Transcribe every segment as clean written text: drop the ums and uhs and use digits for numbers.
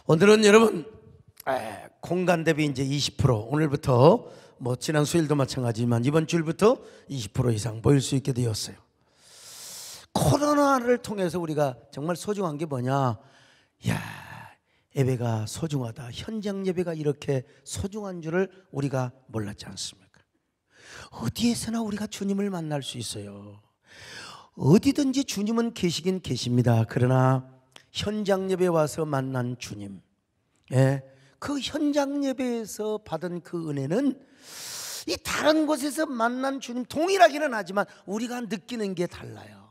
오늘은 여러분 공간 대비 이제 20% 오늘부터 지난 수요일도 마찬가지지만 이번 주일부터 20% 이상 모일 수 있게 되었어요. 코로나를 통해서 우리가 정말 소중한 게 뭐냐? 예배가 소중하다. 현장 예배가 이렇게 소중한 줄을 우리가 몰랐지 않습니까? 어디에서나 우리가 주님을 만날 수 있어요. 어디든지 주님은 계시긴 계십니다. 그러나 현장 예배에 와서 만난 주님, 그 현장 예배에서 받은 그 은혜는 이 다른 곳에서 만난 주님 동일하기는 하지만 우리가 느끼는 게 달라요.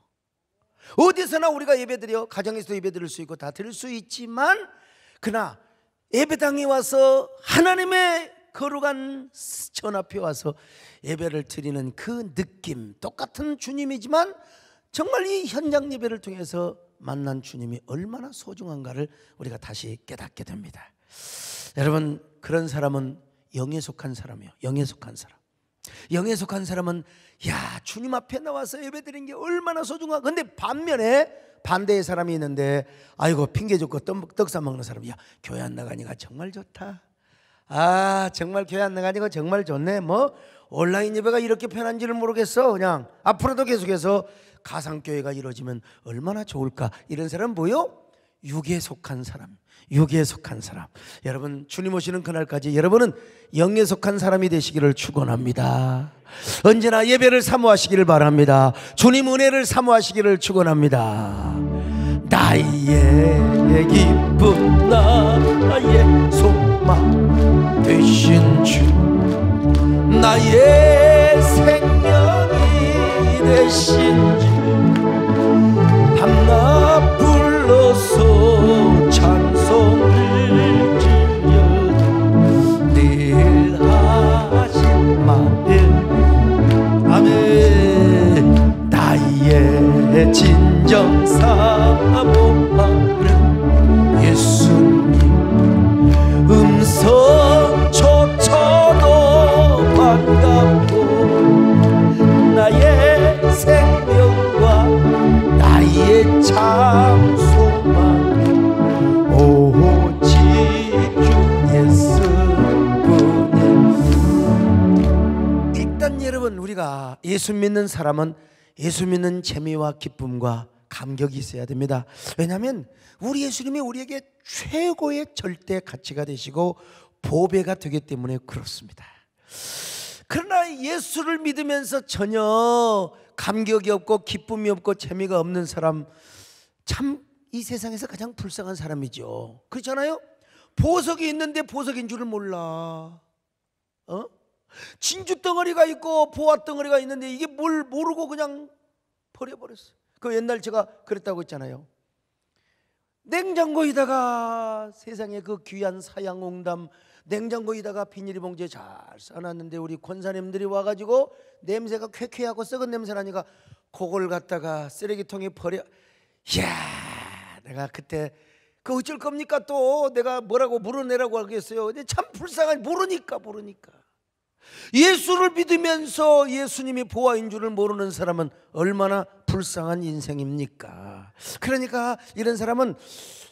어디서나 우리가 예배드려, 가정에서도 예배드릴 수 있고 다 드릴 수 있지만, 그러나 예배당에 와서 하나님의 거룩한 전 앞에 와서 예배를 드리는 그 느낌, 똑같은 주님이지만 정말 이 현장 예배를 통해서 만난 주님이 얼마나 소중한가를 우리가 다시 깨닫게 됩니다. 여러분, 그런 사람은 영에 속한 사람이에요. 영에 속한 사람. 영에 속한 사람은 주님 앞에 나와서 예배드리는 게 얼마나 소중한가. 근데 반면에 반대의 사람이 있는데, 아이고 핑계 줬고 떡 싸먹는 사람, 교회 안 나가니까 정말 좋다. 정말 교회 안 나가니까 정말 좋네. 온라인 예배가 이렇게 편한지를 모르겠어. 그냥 앞으로도 계속해서 가상교회가 이루어지면 얼마나 좋을까. 이런 사람은 뭐요? 육에 속한 사람. 육에 속한 사람. 여러분, 주님 오시는 그날까지 여러분은 영에 속한 사람이 되시기를 축원합니다. 언제나 예배를 사모하시기를 바랍니다. 주님 은혜를 사모하시기를 축원합니다. 나의 기쁨, 나의 소망 되신 주, 나의 생명이 되신 주, 밤낮 불러서 찬송을 드려도 늘 하신 말, 아멘. 나의 진정 사모하는 예수님, 음성조차도 반갑고 나의 생명과 나의 참 소망 오직 주 예수뿐. 일단 여러분, 우리가 예수 믿는 사람은 예수 믿는 재미와 기쁨과 감격이 있어야 됩니다. 왜냐하면 우리 예수님이 우리에게 최고의 절대 가치가 되시고 보배가 되기 때문에 그렇습니다. 그러나 예수를 믿으면서 전혀 감격이 없고 기쁨이 없고 재미가 없는 사람, 참 이 세상에서 가장 불쌍한 사람이죠. 그렇잖아요? 보석이 있는데 보석인 줄을 몰라. 진주 덩어리가 있고 보화 덩어리가 있는데 이게 뭘 모르고 그냥 버려버렸어요. 그 옛날 제가 그랬다고 했잖아요. 냉장고에다가 세상에 그 귀한 사양홍담 냉장고에다가 비닐봉지에 잘 써놨는데 우리 권사님들이 와가지고 냄새가 쾌쾌하고 썩은 냄새 나니까 그걸 갖다가 쓰레기통에 버려. 내가 그때 그 어쩔 겁니까? 또 내가 뭐라고 물어내라고 하겠어요. 근데 참 불쌍하니 모르니까. 예수를 믿으면서 예수님이 보화인 줄을 모르는 사람은 얼마나 불쌍한 인생입니까? 그러니까 이런 사람은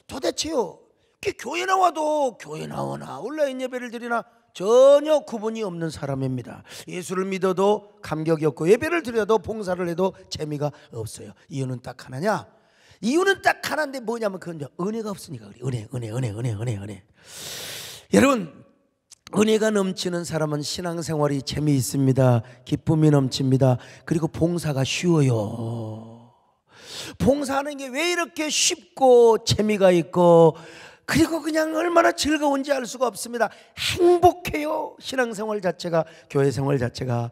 도대체요, 교회 나와도 교회 나오나 온라인 예배를 드리나 전혀 구분이 없는 사람입니다. 예수를 믿어도 감격이 없고 예배를 드려도 봉사를 해도 재미가 없어요. 이유는 딱 하나냐? 이유는 딱 하나인데 뭐냐면 그건 은혜가 없으니까 그래. 은혜. 여러분, 은혜가 넘치는 사람은 신앙생활이 재미있습니다. 기쁨이 넘칩니다. 그리고 봉사가 쉬워요. 봉사하는 게 왜 이렇게 쉽고 재미가 있고 그리고 그냥 얼마나 즐거운지 알 수가 없습니다. 행복해요. 신앙생활 자체가, 교회생활 자체가.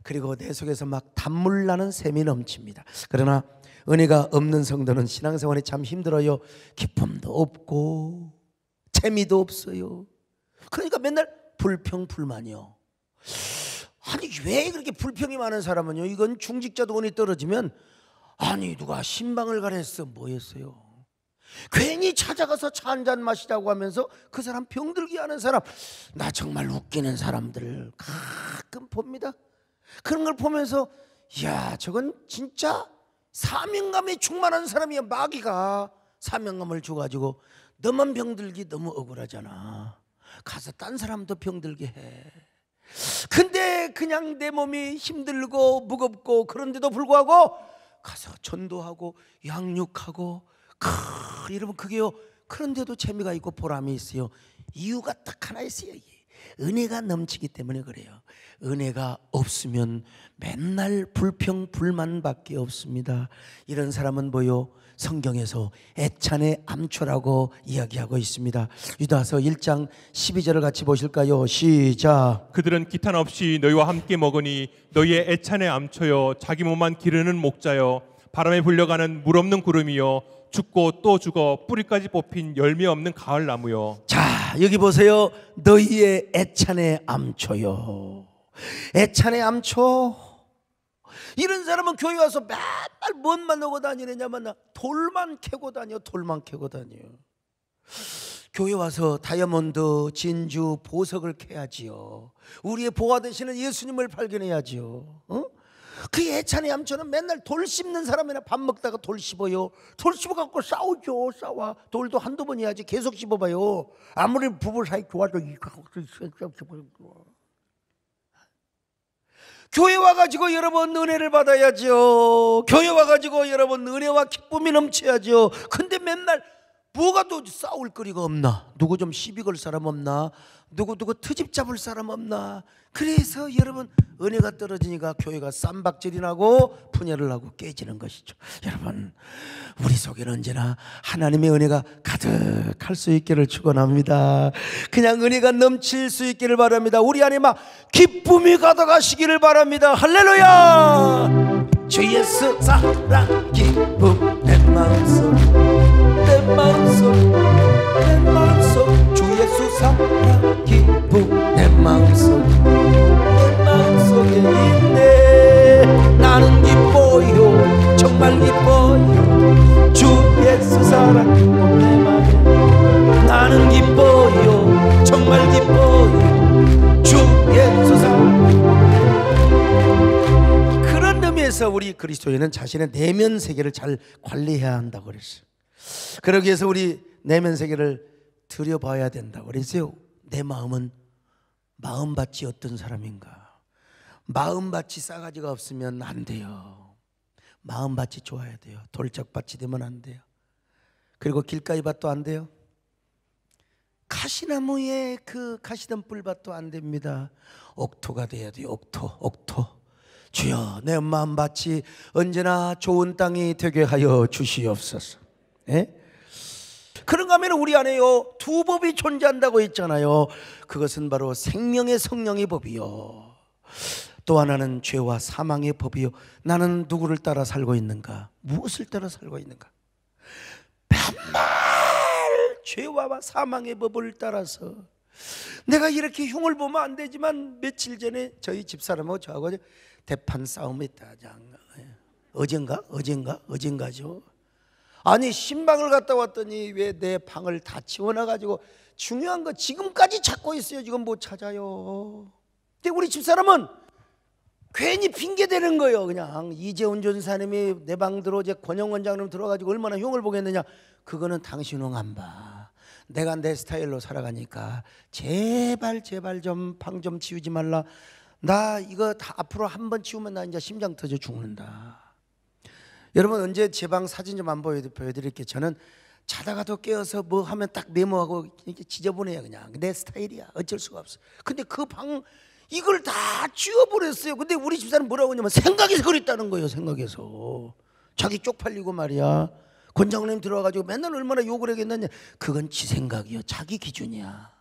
그리고 내 속에서 막 단물 나는 샘이 넘칩니다. 그러나 은혜가 없는 성도는 신앙생활이 참 힘들어요. 기쁨도 없고 재미도 없어요. 그러니까 맨날 불평불만이요. 아니 왜 그렇게 불평이 많은 사람은요, 이건 중직자도 은이 떨어지면 누가 신방을 가랬어 뭐했어요. 괜히 찾아가서 차 한잔 마시자고 하면서 그 사람 병들게 하는 사람, 나 정말 웃기는 사람들을 가끔 봅니다. 그런 걸 보면서 저건 진짜 사명감에 충만한 사람이야. 마귀가 사명감을 줘가지고 너만 병들기 너무 억울하잖아. 가서 딴 사람도 병들게 해. 근데 그냥 내 몸이 힘들고 무겁고 그런데도 불구하고 가서 전도하고 양육하고 이러면 그게요, 그런데도 재미가 있고 보람이 있어요. 이유가 딱 하나 있어요. 은혜가 넘치기 때문에 그래요. 은혜가 없으면 맨날 불평 불만밖에 없습니다. 이런 사람은 뭐요? 성경에서 애찬의 암초라고 이야기하고 있습니다. 유다서 1장 12절을 같이 보실까요? 시작. 그들은 기탄 없이 너희와 함께 먹으니 너희의 애찬의 암초여, 자기 몸만 기르는 목자여, 바람에 불려가는 물 없는 구름이여, 죽고 또 죽어 뿌리까지 뽑힌 열매 없는 가을 나무여. 자, 여기 보세요. 너희의 애찬의 암초요. 애찬의 암초. 이런 사람은 교회 와서 맨날 뭔만 하고 다니느냐면 돌만 캐고 다녀. 돌만 캐고 다녀. 교회 와서 다이아몬드, 진주, 보석을 캐야지요. 우리의 보화 되시는 예수님을 발견해야지요. 그 애찬의 암초는 맨날 돌 씹는 사람이나 밥 먹다가 돌 씹어요. 돌 씹어갖고 싸우죠. 싸워. 돌도 한두 번 해야지. 계속 씹어봐요. 아무리 부부 사이 좋아도 교회 와가지고 여러분 은혜를 받아야죠. 교회 와가지고 여러분 은혜와 기쁨이 넘쳐야죠. 근데 맨날 뭐가 또 싸울 거리가 없나? 누구 좀 시비 걸 사람 없나? 누구 트집 잡을 사람 없나? 그래서 여러분 은혜가 떨어지니까 교회가 쌈박질이 나고 분열을 하고 깨지는 것이죠. 여러분, 우리 속에는 언제나 하나님의 은혜가 가득할 수 있기를 축원합니다. 그냥 은혜가 넘칠 수 있기를 바랍니다. 우리 안에 막 기쁨이 가득하시기를 바랍니다. 할렐루야. 주 예수 사랑 기쁨 내 마음속, 내 마음속, 내 마음속. 주 예수 사랑 기쁨 내 마음속, 내 마음속에 있네. 나는 기뻐요, 정말 기뻐요. 주 예수 사랑 기쁨 내 마음에. 나는 기뻐요, 정말 기뻐요. 주 예수 사랑 기쁨. 그런 의미에서 우리 그리스도인은 자신의 내면 세계를 잘 관리해야 한다고 그랬어요. 그러기 위해서 우리 내면 세계를 들여봐야 된다고 그랬어요. 내 마음은 마음밭이 어떤 사람인가? 마음밭이 싸가지가 없으면 안 돼요. 마음밭이 좋아야 돼요. 돌짝밭이 되면 안 돼요. 그리고 길가의 밭도 안 돼요. 가시나무에 그 가시던 뿔밭도 안 됩니다. 옥토가 돼야 돼요. 옥토. 주여, 내 마음밭이 언제나 좋은 땅이 되게 하여 주시옵소서. 예? 그런가 하면 우리 안에요 두 법이 존재한다고 했잖아요. 그것은 바로 생명의 성령의 법이요, 또 하나는 죄와 사망의 법이요. 나는 누구를 따라 살고 있는가? 무엇을 따라 살고 있는가? 맨날 죄와 사망의 법을 따라서. 내가 이렇게 흉을 보면 안 되지만 며칠 전에 저희 집사람하고 저하고 대판 싸움이 있다. 어젠가죠. 아니 신방을 갔다 왔더니 왜 내 방을 다 치워놔가지고 중요한 거 지금까지 찾고 있어요. 지금 못 찾아요. 근데 우리 집사람은 괜히 핑계대는 거예요. 그냥 이재훈 전사님이 내 방 들어오제 권영 원장님 들어가지고 얼마나 흉을 보겠느냐. 그거는 당신 흉 안 봐. 내가 내 스타일로 살아가니까 제발 좀 방 좀 치우지 말라. 나 이거 다 앞으로 한 번 치우면 나 이제 심장 터져 죽는다. 여러분 언제 제 방 사진 좀 안 보여드릴게요. 저는 자다가도 깨어서 뭐 하면 딱 메모하고 이렇게 지저분해요. 그냥 내 스타일이야. 어쩔 수가 없어. 근데 그 방 이걸 다 지워버렸어요. 근데 우리 집사람 뭐라고 하냐면 생각해서 그랬다는 거예요. 생각해서 자기 쪽팔리고 말이야. 권장님 들어와가지고 맨날 얼마나 욕을 하겠느냐. 그건 지 생각이요, 자기 기준이야.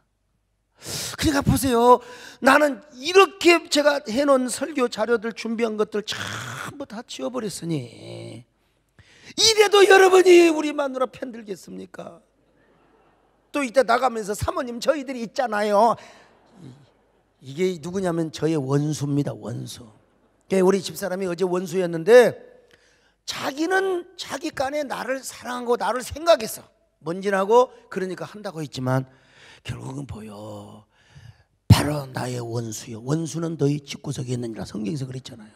그러니까 보세요, 나는 이렇게 제가 해놓은 설교 자료들 준비한 것들 전부 다 지워버렸으니 이래도 여러분이 우리 마누라 편들겠습니까? 또 이따 나가면서 사모님 저희들이 있잖아요. 이게 누구냐면 저의 원수입니다. 원수. 우리 집사람이 어제 원수였는데 자기는 자기 깐에 나를 사랑하고 나를 생각했어. 뭔지라고 그러니까 한다고 했지만 결국은 보여 바로 나의 원수요. 원수는 너희 집구석에 있느니라 성경에서 그랬잖아요.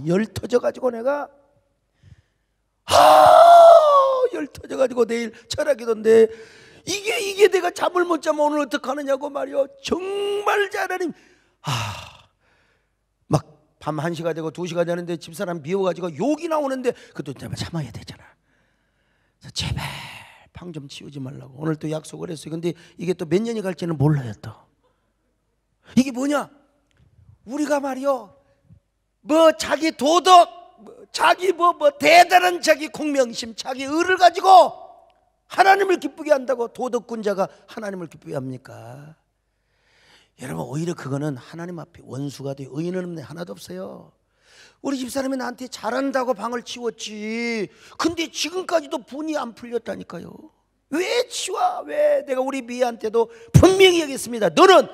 열 터져가지고 내가 열 터져가지고 내일 철학이던데 이게 내가 잠을 못 자면 오늘 어떡하느냐고 말이요. 정말 하나님, 막 밤 1시가 되고 2시가 되는데 집사람 미워가지고 욕이 나오는데 그것도 내가 참아야 되잖아. 그래서 제발 방 좀 치우지 말라고 오늘 또 약속을 했어요. 근데 이게 또 몇 년이 갈지는 몰라요. 또 이게 뭐냐, 우리가 말이요 뭐 자기 도덕, 자기 뭐 대단한 자기 공명심, 자기 의를 가지고 하나님을 기쁘게 한다고 도덕군자가 하나님을 기쁘게 합니까? 여러분, 오히려 그거는 하나님 앞에 원수가 돼. 의인은 없네, 하나도 없어요. 우리 집사람이 나한테 잘한다고 방을 치웠지. 근데 지금까지도 분이 안 풀렸다니까요. 왜 치워? 왜? 내가 우리 미애한테도 분명히 얘기했습니다. 너는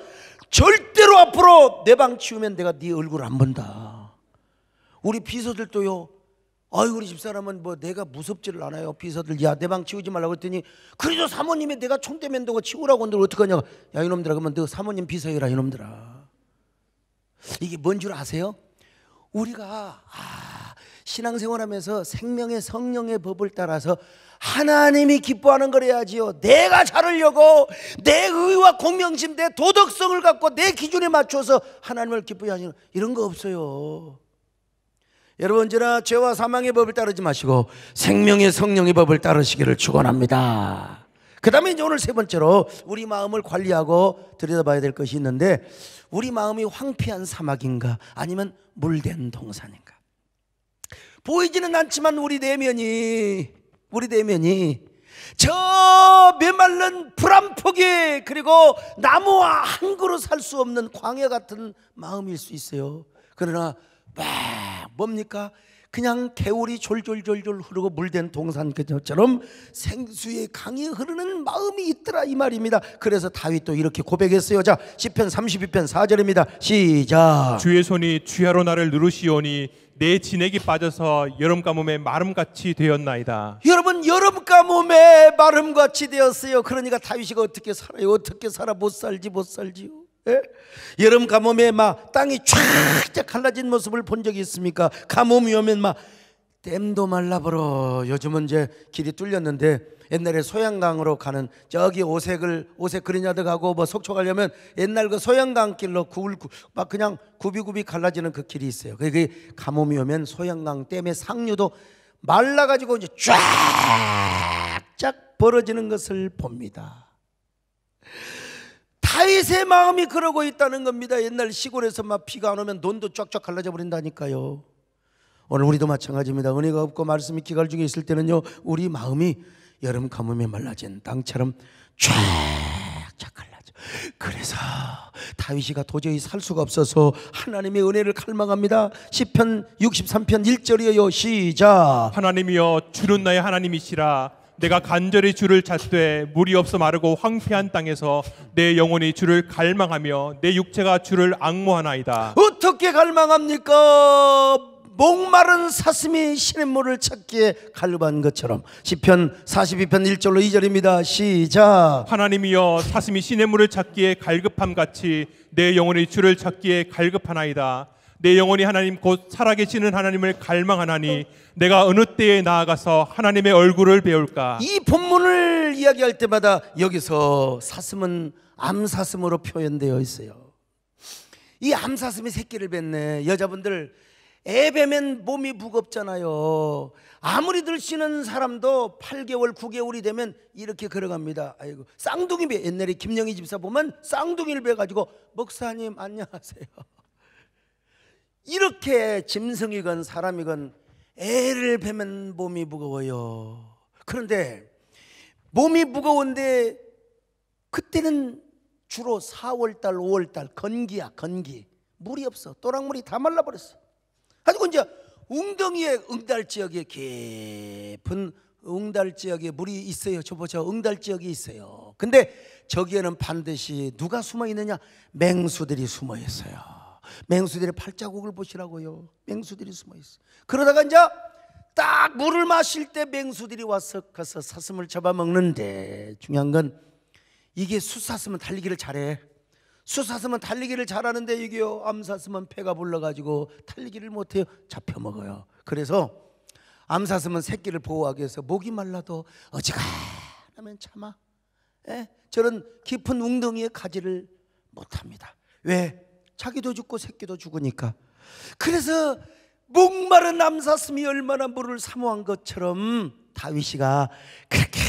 절대로 앞으로 내 방 치우면 내가 네 얼굴 안 본다. 우리 비서들도요, 아유 우리 집사람은 뭐 내가 무섭지를 않아요. 비서들 야 내 방 치우지 말라고 했더니 그래도 사모님이 내가 총대 맨다고 치우라고 한들 어떡하냐고. 야 이놈들아, 그러면 너 사모님 비서해라 이놈들아. 이게 뭔 줄 아세요? 우리가 신앙생활하면서 생명의 성령의 법을 따라서 하나님이 기뻐하는 걸 해야지요. 내가 잘하려고 내 의와 공명심, 내 도덕성을 갖고 내 기준에 맞춰서 하나님을 기쁘게 하시는 이런 거 없어요. 여러분, 언제나 죄와 사망의 법을 따르지 마시고 생명의 성령의 법을 따르시기를 축원합니다. 그 다음에 이제 오늘 세 번째로 우리 마음을 관리하고 들여다봐야 될 것이 있는데, 우리 마음이 황폐한 사막인가 아니면 물된 동산인가. 보이지는 않지만 우리 내면이 저 메말른 불암폭이, 그리고 나무와 한 그루 살 수 없는 광야 같은 마음일 수 있어요. 그러나 뭡니까? 그냥 개울이 졸졸졸졸 흐르고 물된 동산 그처럼 생수의 강이 흐르는 마음이 있더라 이 말입니다. 그래서 다윗도 이렇게 고백했어요. 자, 시편 32편 4절입니다. 시작. 주의 손이 주야로 나를 누르시오니 내 진액이 빠져서 여름 가뭄에 마름같이 되었나이다. 여러분, 여름 가뭄에 마름같이 되었어요. 그러니까 다윗이 어떻게 살아요? 어떻게 살아? 못 살지요. 예? 여름 가뭄에 막 땅이 쫙 갈라진 모습을 본 적이 있습니까? 가뭄이 오면 막 댐도 말라버려. 요즘은 이제 길이 뚫렸는데 옛날에 소양강으로 가는 저기 오색 그리냐드 가고 뭐 속초 가려면 옛날 그 소양강 길로 막 그냥 굽이굽이 갈라지는 그 길이 있어요. 그게 가뭄이 오면 소양강 댐의 상류도 말라가지고 이제 쫙쫙 벌어지는 것을 봅니다. 다윗의 마음이 그러고 있다는 겁니다. 옛날 시골에서 막 비가 안 오면 논도 쫙쫙 갈라져 버린다니까요. 오늘 우리도 마찬가지입니다. 은혜가 없고 말씀이 기갈 중에 있을 때는요, 우리 마음이 여름 가뭄에 말라진 땅처럼 쫙쫙 갈라져. 그래서 다윗이가 도저히 살 수가 없어서 하나님의 은혜를 갈망합니다. 시편 63편 1절이에요. 시작. 하나님이여, 주는 나의 하나님이시라. 내가 간절히 주를 찾되 물이 없어 마르고 황폐한 땅에서 내 영혼이 주를 갈망하며 내 육체가 주를 앙모하나이다. 어떻게 갈망합니까? 목마른 사슴이 시냇물을 찾기에 갈급한 것처럼. 시편 42편 1절로 2절입니다. 시작. 하나님이여, 사슴이 시냇물을 찾기에 갈급함 같이 내 영혼이 주를 찾기에 갈급하나이다. 내 영혼이 하나님 곧 살아계시는 하나님을 갈망하나니 내가 어느 때에 나아가서 하나님의 얼굴을 배울까. 이 본문을 이야기할 때마다 여기서 사슴은 암사슴으로 표현되어 있어요. 이 암사슴이 새끼를 뱉네. 여자분들 애 베면 몸이 무겁잖아요. 아무리 들씨는 사람도 8개월 9개월이 되면 이렇게 걸어갑니다. 아이고, 쌍둥이 배. 옛날에 김영희 집사 보면 쌍둥이를 베가지고 목사님 안녕하세요. 이렇게 짐승이건 사람이건 애를 베면 몸이 무거워요. 그런데 몸이 무거운데 그때는 주로 4월달 5월달 건기야. 건기. 물이 없어. 또랑물이 다 말라버렸어. 가지고 이제 웅덩이에 응달지역에 깊은 응달지역에 물이 있어요. 저 응달지역이 있어요. 근데 저기에는 반드시 누가 숨어 있느냐? 맹수들이 숨어 있어요. 맹수들의 발자국을 보시라고요. 맹수들이 숨어 있어. 그러다가 이제 딱 물을 마실 때 맹수들이 와서 가서 사슴을 잡아먹는데, 중요한 건 이게 숫사슴은 달리기를 잘해. 숫사슴은 달리기를 잘하는데 이게요, 암사슴은 배가 불러가지고 달리기를 못해요. 잡혀먹어요. 그래서 암 샀으면 새끼를 보호하기 위해서 목이 말라도 어지간하면 참아. 저런 깊은 웅덩이에 가지를 못합니다. 왜? 자기도 죽고 새끼도 죽으니까. 그래서 목마른 암 샀음이 얼마나 물을 사모한 것처럼 다윗이가 그렇게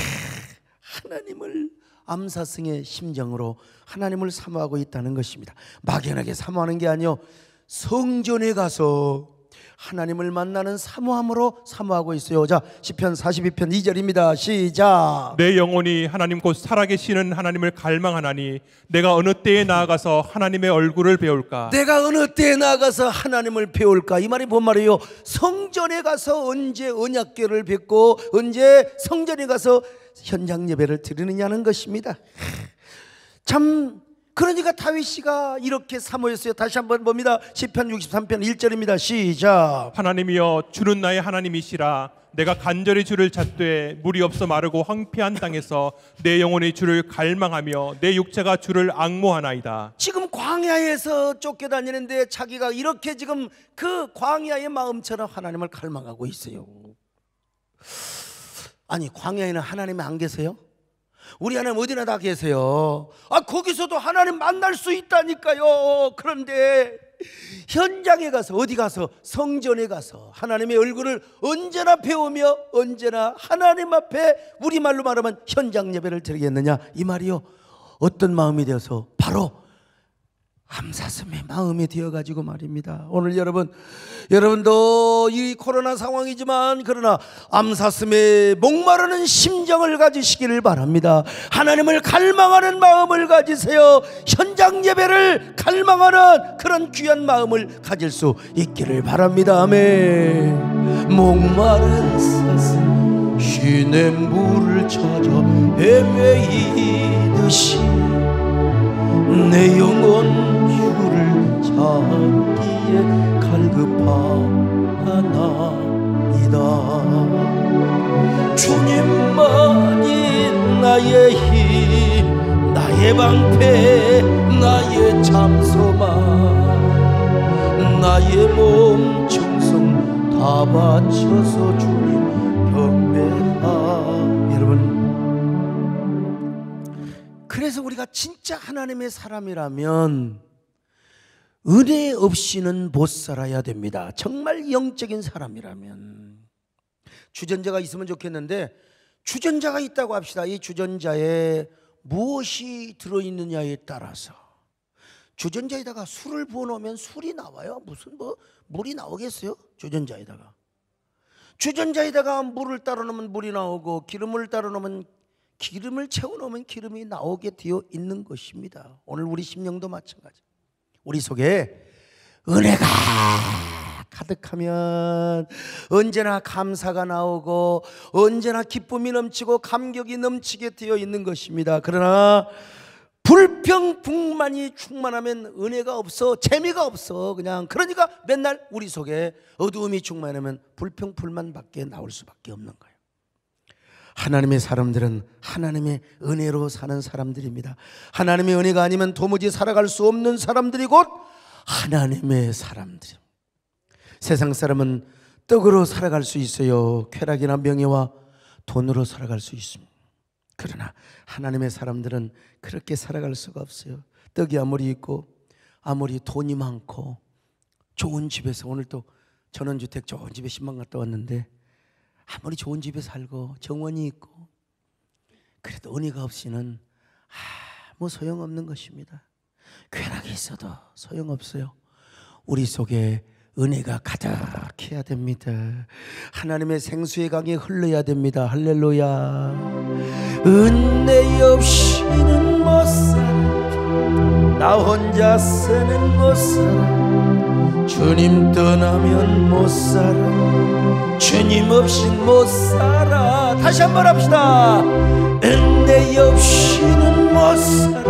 하나님을 암사승의 심정으로 하나님을 사모하고 있다는 것입니다. 막연하게 사모하는 게 아니요, 성전에 가서 하나님을 만나는 사모함으로 사모하고 있어요. 자, 시편 42편 2절입니다. 시작. 내 영혼이 하나님 곧 살아계시는 하나님을 갈망하나니 내가 어느 때에 나아가서 하나님의 얼굴을 배울까? 내가 어느 때에 나아가서 하나님을 배울까? 이 말이 뭔 말이에요? 성전에 가서 언제 언약궤를 뵙고 언제 성전에 가서 현장 예배를 드리느냐는 것입니다. 참, 그러니까 다윗이가 이렇게 사모했어요. 다시 한번 봅니다. 시편 63편 1절입니다. 시작. 하나님이여 주는 나의 하나님이시라. 내가 간절히 주를 찾되 물이 없어 마르고 황폐한 땅에서 내 영혼이 주를 갈망하며 내 육체가 주를 앙모하나이다. 지금 광야에서 쫓겨다니는데 자기가 이렇게 지금 그 광야의 마음처럼 하나님을 갈망하고 있어요. 아니, 광야에는 하나님이 안 계세요? 우리 하나님 어디나 다 계세요. 거기서도 하나님 만날 수 있다니까요. 그런데 현장에 가서, 어디 가서? 성전에 가서 하나님의 얼굴을 언제나 배우며 언제나 하나님 앞에 우리말로 말하면 현장 예배를 드리겠느냐, 이 말이요. 어떤 마음이 되어서? 바로 암사슴의 마음이 되어가지고 말입니다. 오늘 여러분도 이 코로나 상황이지만 그러나 암사슴의 목마르는 심정을 가지시기를 바랍니다. 하나님을 갈망하는 마음을 가지세요. 현장 예배를 갈망하는 그런 귀한 마음을 가질 수 있기를 바랍니다. 아멘. 목마른 사슴 시냇물을 찾아 헤매이듯이 내 영혼 주를 찾기에 갈급하나이다. 주님만이 나의 힘, 나의 방패, 나의 참소만, 나의 몸 정성 다 바쳐서 주님 경배하. 여러분, 그래서 우리가 진짜 하나님의 사람이라면 은혜 없이는 못 살아야 됩니다. 정말 영적인 사람이라면. 주전자가 있으면 좋겠는데, 주전자가 있다고 합시다. 이 주전자에 무엇이 들어있느냐에 따라서, 주전자에다가 술을 부어놓으면 술이 나와요? 무슨 물이 나오겠어요? 주전자에다가 물을 따로 넣으면 물이 나오고, 기름을 따로 넣으면, 기름을 채워놓으면 기름이 나오게 되어 있는 것입니다. 오늘 우리 심령도 마찬가지. 우리 속에 은혜가 가득하면 언제나 감사가 나오고 언제나 기쁨이 넘치고 감격이 넘치게 되어 있는 것입니다. 그러나 불평불만이 충만하면 은혜가 없어, 재미가 없어. 그러니까 맨날 우리 속에 어두움이 충만하면 불평불만밖에 나올 수밖에 없는 거예요. 하나님의 사람들은 하나님의 은혜로 사는 사람들입니다. 하나님의 은혜가 아니면 도무지 살아갈 수 없는 사람들이 곧 하나님의 사람들. 세상 사람은 떡으로 살아갈 수 있어요. 쾌락이나 명예와 돈으로 살아갈 수 있습니다. 그러나 하나님의 사람들은 그렇게 살아갈 수가 없어요. 떡이 아무리 있고 아무리 돈이 많고 좋은 집에서, 오늘 또 전원주택 좋은 집에 10만 갔다 왔는데, 아무리 좋은 집에 살고 정원이 있고 그래도 은혜가 없이는 아무 소용없는 것입니다. 쾌락이 있어도 소용없어요. 우리 속에 은혜가 가득해야 됩니다. 하나님의 생수의 강이 흘러야 됩니다. 할렐루야. 은혜 없이는 못 살아, 나 혼자서는 못 살아, 주님 떠나면 못 살아, 주님 없인 못 살아. 다시 한번 합시다. 은혜 없이는 못 살아,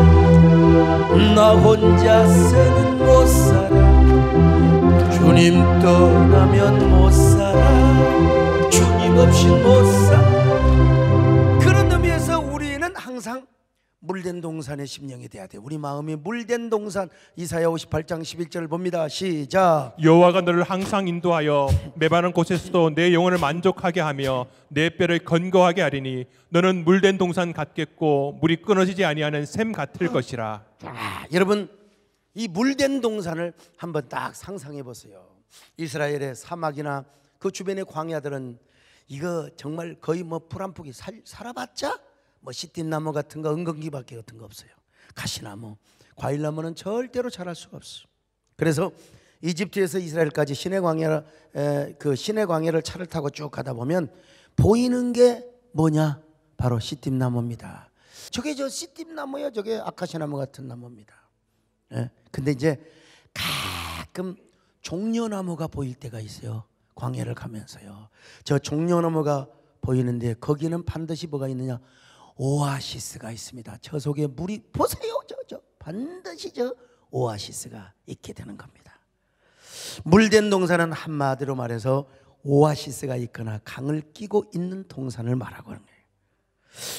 나 혼자서는 못 살아, 주님 떠나면 못 살아, 주님 없인 못 살아. 그런 의미에서 우리는 항상 물된 동산의 심령이 돼야 돼. 우리 마음이 물된 동산. 이사야 58장 11절을 봅니다. 시작. 여호와가 너를 항상 인도하여 메마른 곳에서도 내 영혼을 만족하게 하며 내 뼈를 건거하게 하리니 너는 물된 동산 같겠고 물이 끊어지지 아니하는 샘 같을 것이라. 여러분, 이 물된 동산을 한번 딱 상상해 보세요. 이스라엘의 사막이나 그 주변의 광야들은 이거 정말 거의 뭐 풀 한 폭이 살아봤자 뭐 시띠나무 같은 거, 은근기밖에 같은 거 없어요. 가시나무, 과일나무는 절대로 자랄 수가 없어요. 그래서 이집트에서 이스라엘까지 시내 광야를 차를 타고 쭉 가다 보면 보이는 게 뭐냐? 바로 시띠나무입니다. 저게 저 시띠나무예요. 저게 아카시나무 같은 나무입니다. 근데 이제 가끔 종려나무가 보일 때가 있어요. 광야를 가면서요. 저 종려나무가 보이는데 거기는 반드시 뭐가 있느냐? 오아시스가 있습니다. 저 속에 물이 보세요. 저 반드시 저 오아시스가 있게 되는 겁니다. 물된 동산은 한마디로 말해서 오아시스가 있거나 강을 끼고 있는 동산을 말하고 하는 거예요.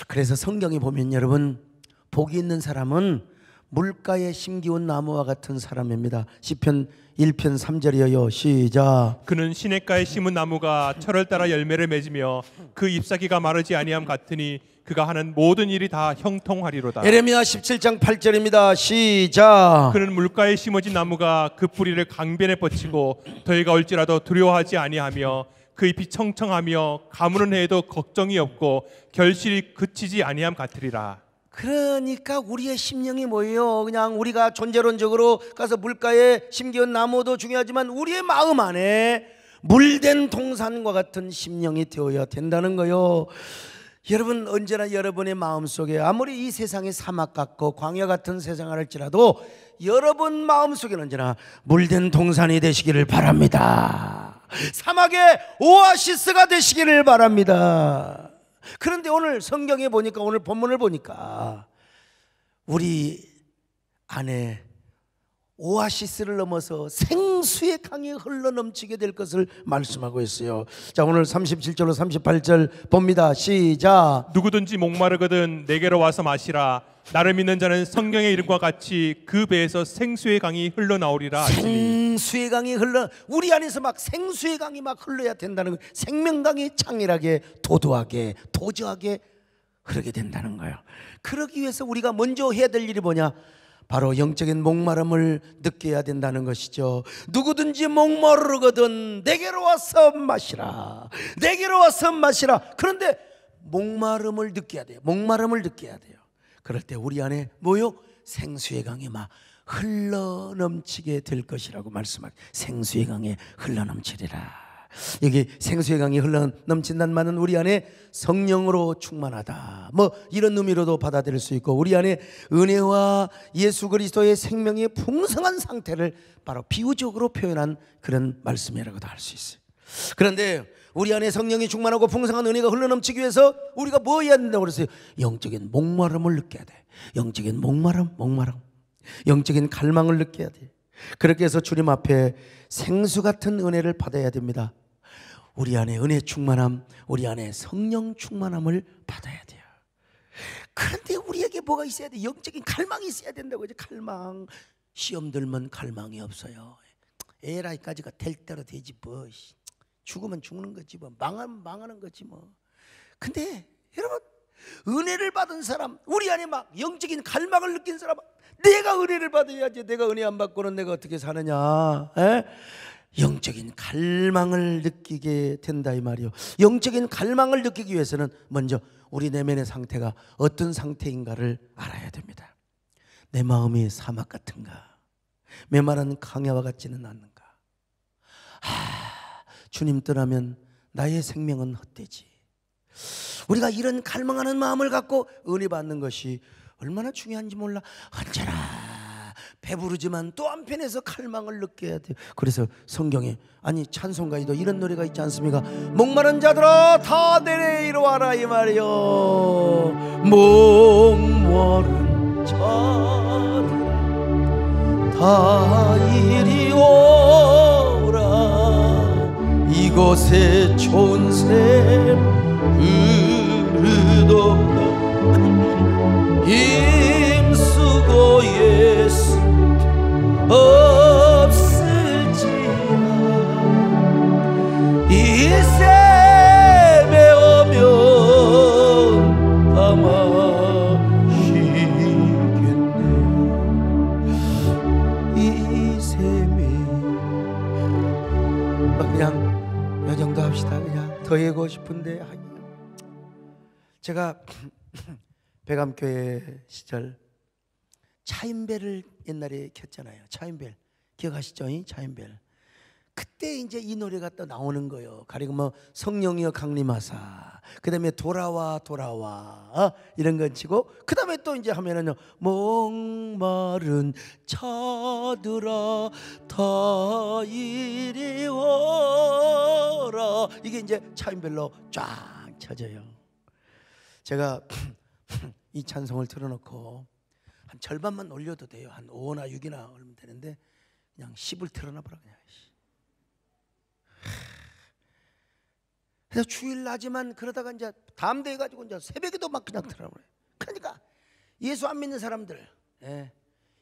그래서 성경에 보면 여러분, 복이 있는 사람은 물가에 심기운 나무와 같은 사람입니다. 시편 1편 3절이에요. 시작. 그는 시냇가에 심은 나무가 철을 따라 열매를 맺으며 그 잎사귀가 마르지 아니함 같으니 그가 하는 모든 일이 다 형통하리로다. 예레미야 17장 8절입니다. 시작. 그는 물가에 심어진 나무가 그 뿌리를 강변에 뻗치고 더위가 올지라도 두려워하지 아니하며 그 잎이 청청하며 가무는 해에도 걱정이 없고 결실이 그치지 아니함 같으리라. 그러니까 우리의 심령이 뭐예요? 그냥 우리가 존재론적으로 가서 물가에 심기운 나무도 중요하지만 우리의 마음 안에 물된 동산과 같은 심령이 되어야 된다는 거요. 여러분, 언제나 여러분의 마음속에 아무리 이 세상이 사막 같고 광야 같은 세상을 할지라도 여러분 마음속에는 언제나 물된 동산이 되시기를 바랍니다. 사막의 오아시스가 되시기를 바랍니다. 그런데 오늘 성경에 보니까, 오늘 본문을 보니까 우리 안에 오아시스를 넘어서 생수의 강이 흘러넘치게 될 것을 말씀하고 있어요. 자, 오늘 37절로 38절 봅니다. 시작. 누구든지 목마르거든 내게로 와서 마시라. 나를 믿는 자는 성경의 이름과 같이 그 배에서 생수의 강이 흘러나오리라. 생수의 강이 우리 안에서 막 생수의 강이 막 흘러야 된다는 거예요. 생명강이 창일하게, 도도하게, 도저하게 흐르게 된다는 거예요. 그러기 위해서 우리가 먼저 해야 될 일이 뭐냐? 바로 영적인 목마름을 느껴야 된다는 것이죠. 누구든지 목마르거든 내게로 와서 마시라. 내게로 와서 마시라. 그런데 목마름을 느껴야 돼요. 목마름을 느껴야 돼요. 그럴 때 우리 안에 뭐요? 생수의 강이 막 흘러넘치게 될 것이라고 말씀하죠. 생수의 강에 흘러넘치리라. 여기 생수의 강이 흘러넘친다는 말은 우리 안에 성령으로 충만하다, 뭐 이런 의미로도 받아들일 수 있고, 우리 안에 은혜와 예수 그리스도의 생명의 풍성한 상태를 바로 비유적으로 표현한 그런 말씀이라고도 할 수 있어요. 그런데 우리 안에 성령이 충만하고 풍성한 은혜가 흘러넘치기 위해서 우리가 뭐 해야 된다고 그랬어요? 영적인 목마름을 느껴야 돼. 영적인 목마름, 영적인 갈망을 느껴야 돼. 그렇게 해서 주님 앞에 생수 같은 은혜를 받아야 됩니다. 우리 안에 은혜 충만함, 우리 안에 성령 충만함을 받아야 돼요. 그런데 우리에게 뭐가 있어야 돼? 영적인 갈망이 있어야 된다고. 이제 갈망. 시험 들면 갈망이 없어요. 에라이까지가 될 대로 되지 뭐. 죽으면 죽는 거지 뭐. 망하면 망하는 거지 뭐. 근데 여러분, 은혜를 받은 사람, 우리 안에 막 영적인 갈망을 느낀 사람, 내가 은혜를 받아야지. 내가 은혜 안 받고는 내가 어떻게 사느냐. 영적인 갈망을 느끼게 된다 이 말이요. 영적인 갈망을 느끼기 위해서는 먼저 우리 내면의 상태가 어떤 상태인가를 알아야 됩니다. 내 마음이 사막 같은가? 메마른 강야와 같지는 않는가? 주님 떠나면 나의 생명은 헛되지. 우리가 이런 갈망하는 마음을 갖고 은혜 받는 것이 얼마나 중요한지 몰라. 언제나 배부르지만 또 한편에서 갈망을 느껴야 돼요. 그래서 성경에, 아니 찬송가에도 이런 노래가 있지 않습니까? 목마른 자들아 다 내게 이리 와라 이 말이요. 목마른 자들아 다 이리 오라. 이곳에 좋은 샘 흐르도다. 수 없을지라 이 셈에 오면 아마 쉬겠네 이 셈에 그냥 요 정도 합시다. 그냥 더 얘기하고 싶은데 제가 백암교회 시절 차인벨을 옛날에 켰잖아요. 차인벨 기억하시죠? 차인벨. 그때 이제 이 노래가 또 나오는 거예요. 가령 뭐 성령이여 강림하사, 그 다음에 돌아와 이런 건 치고, 그 다음에 또 이제 하면은요 목마른 자들아 다 이리 오라, 이게 이제 차인벨로 쫙 쳐져요. 제가 이 찬송을 틀어놓고 한 절반만 올려도 돼요. 한 5나 6이나 올리면 되는데 그냥 10을 틀어놔버려 그냥. 그래서 주일 나지만 그러다가 이제 다음 대 해가지고 이제 새벽에도 막 그냥 틀어버려요. 그러니까 예수 안 믿는 사람들,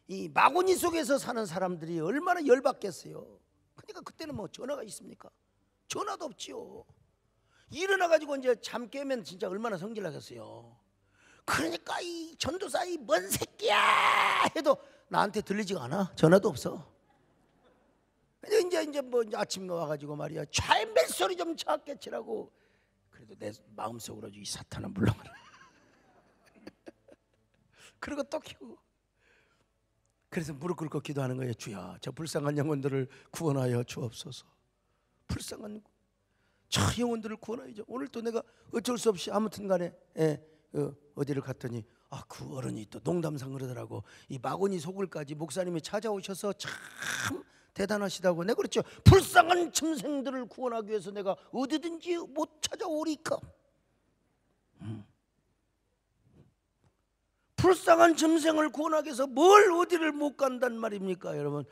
이 마구니 속에서 사는 사람들이 얼마나 열받겠어요. 그러니까 그때는 뭐 전화가 있습니까? 전화도 없지요. 일어나가지고 이제 잠 깨면 진짜 얼마나 성질나겠어요. 그러니까 이 전도사 이 뭔 새끼야 해도 나한테 들리지가 않아. 전화도 없어. 이제 뭐 아침에 와가지고 말이야 차인벨 소리 좀 작게 치라고. 그래도 내 마음속으로 이 사탄아 물러가라. 그리고 또 키우고. 그래서 무릎 꿇고 기도하는 거예요. 주여 저 불쌍한 영혼들을 구원하여 주옵소서. 불쌍한 저 영혼들을 구원하여줘. 오늘 또 내가 어쩔 수 없이 아무튼 간에 어디를 갔더니 그 어른이 또 농담상 그러더라고. 이 마구니 속을까지 목사님이 찾아오셔서 참 대단하시다고. 내가 그랬죠. 불쌍한 짐승들을 구원하기 위해서 내가 어디든지 못 찾아오리까. 불쌍한 짐승을 구원하기 위해서 뭘 어디를 못 간단 말입니까 여러분.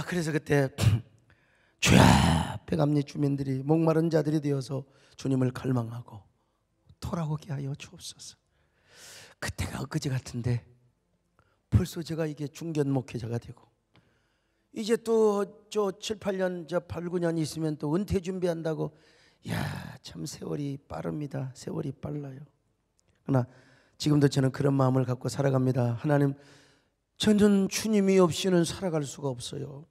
그래서 그때 주야 백암리 주민들이 목마른 자들이 되어서 주님을 갈망하고 돌아오게 하여 주옵소서. 그때가 엊그제 같은데 벌써 제가 이게 중견 목회자가 되고 이제 또 저 7, 8년 저 8, 9년 있으면 또 은퇴 준비한다고. 참 세월이 빠릅니다. 세월이 빨라요. 그러나 지금도 저는 그런 마음을 갖고 살아갑니다. 하나님, 저는 주님이 없이는 살아갈 수가 없어요.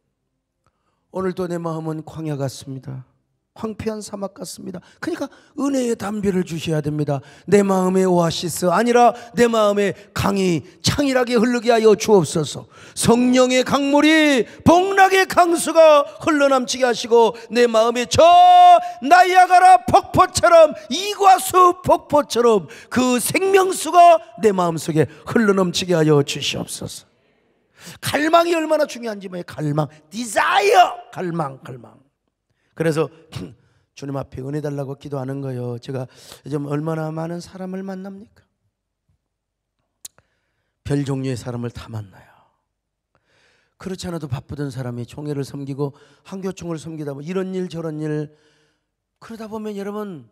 오늘도 내 마음은 광야 같습니다. 황폐한 사막 같습니다. 그러니까 은혜의 담비를 주셔야 됩니다. 내 마음의 오아시스 아니라 내 마음의 강이 창일하게 흐르게 하여 주옵소서. 성령의 강물이 복락의 강수가 흘러넘치게 하시고 내 마음에 저 나이아가라 폭포처럼, 이과수 폭포처럼 그 생명수가 내 마음속에 흘러넘치게 하여 주시옵소서. 갈망이 얼마나 중요한지 뭐예요. 갈망, 디자이어, 갈망. 그래서 주님 앞에 은혜 달라고 기도하는 거예요. 제가 요즘 얼마나 많은 사람을 만납니까? 별 종류의 사람을 다 만나요. 그렇지 않아도 바쁘던 사람이 총회를 섬기고 한교총을 섬기다 보면 이런 일 저런 일, 그러다 보면 여러분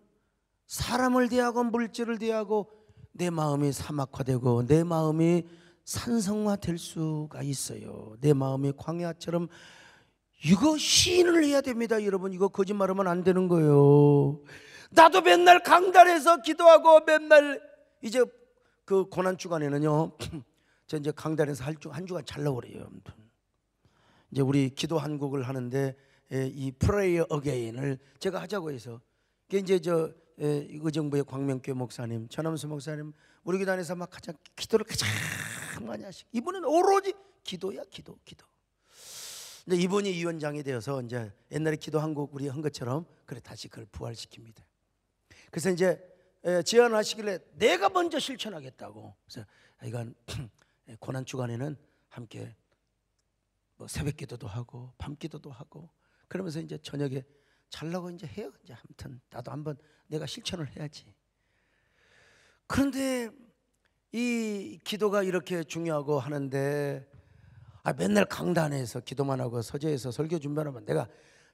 사람을 대하고 물질을 대하고 내 마음이 사막화되고 내 마음이 산성화될 수가 있어요. 내 마음이 광야처럼. 이거 시인을 해야 됩니다 여러분. 이거 거짓말하면 안 되는 거예요. 나도 맨날 강단에서 기도하고 맨날 이제 그 고난주간에는요 저 이제 강단에서 한 주간 잘라고 그래요. 이제 우리 기도 한 곡을 하는데 이 Pray Again을 제가 하자고 해서 이게 이제 저 의정부의 광명교회 목사님, 전함수 목사님 우리 교단에서 막 가장 기도를 가장 많이 하시고 이분은 오로지 기도야 기도. 근데 이분이 위원장이 되어서 이제 옛날에 기도 한 곡 우리 한 것처럼 그래 다시 그걸 부활시킵니다. 그래서 이제 제안하시길래 내가 먼저 실천하겠다고. 그래서 이건 고난 주간에는 함께 뭐 새벽 기도도 하고 밤 기도도 하고 그러면서 이제 저녁에 잘라고 이제 해요. 이제 아무튼 나도 한번 내가 실천을 해야지. 그런데 이 기도가 이렇게 중요하고 하는데 맨날 강단에서 기도만 하고 서재에서 설교 준비하면 내가